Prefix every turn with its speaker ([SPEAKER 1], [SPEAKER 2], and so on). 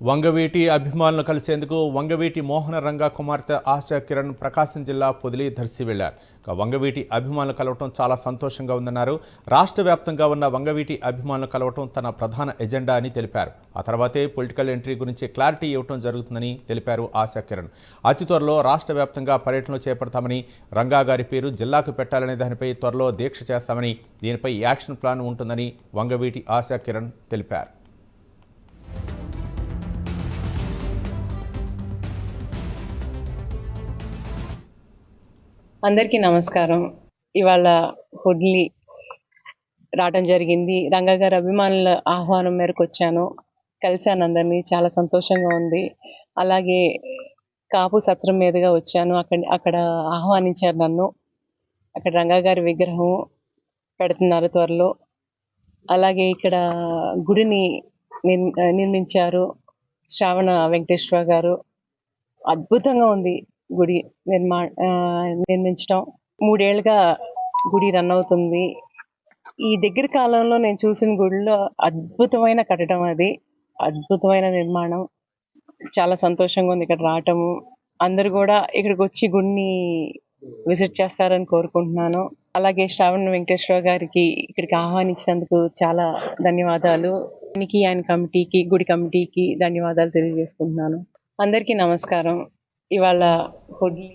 [SPEAKER 1] వంగవీటి అభిమానులు కలిసేందుకు వంగవీటి మోహన రంగ కుమార్తె ఆశా కిరణ్ ప్రకాశం జిల్లా పొదిలి దర్శి వెళ్లారు. వంగవీటి అభిమానులు కలవటం చాలా సంతోషంగా ఉందన్నారు. రాష్ట్ర వ్యాప్తంగా ఉన్న వంగవీటి అభిమానులు కలవటం తన ప్రధాన ఎజెండా అని తెలిపారు. ఆ తర్వాతే పొలిటికల్ ఎంట్రీ గురించి క్లారిటీ ఇవ్వటం జరుగుతుందని తెలిపారు ఆశా కిరణ్. అతి త్వరలో రాష్ట్ర వ్యాప్తంగా పర్యటనలు చేపడతామని, రంగా గారి పేరు జిల్లాకు పెట్టాలనే దానిపై త్వరలో దీక్ష చేస్తామని, దీనిపై యాక్షన్ ప్లాన్ ఉంటుందని వంగవీటి ఆశా కిరణ్ తెలిపారు.
[SPEAKER 2] అందరికీ నమస్కారం. ఇవాళ పొదిలి రావడం జరిగింది. రంగా గారి అభిమానుల ఆహ్వానం మేరకు వచ్చాను. కలిశాను అందరినీ. చాలా సంతోషంగా ఉంది. అలాగే కాపు సత్రం మీదుగా వచ్చాను. అక్కడ ఆహ్వానించారు నన్ను. అక్కడ రంగా గారి విగ్రహం పెడుతున్నారు త్వరలో. అలాగే ఇక్కడ గుడిని నిర్మించారు శ్రావణ వెంకటేశ్వర గారు. అద్భుతంగా ఉంది గుడి నిర్మించడం. 3 ఏళ్ళుగా గుడి రన్ అవుతుంది. ఈ దగ్గర కాలంలో నేను చూసిన గుడిలో అద్భుతమైన కట్టడం అది. అద్భుతమైన నిర్మాణం. చాలా సంతోషంగా ఉంది ఇక్కడ రావటము. అందరూ కూడా ఇక్కడికి వచ్చి గుడిని విజిట్ చేస్తారని కోరుకుంటున్నాను. అలాగే శ్రావణ వెంకటేశ్వర గారికి ఇక్కడికి ఆహ్వానించినందుకు చాలా ధన్యవాదాలు. ఆయన కమిటీకి, గుడి కమిటీకి ధన్యవాదాలు తెలియజేసుకుంటున్నాను. అందరికీ నమస్కారం. ఇవాళ పొదిలి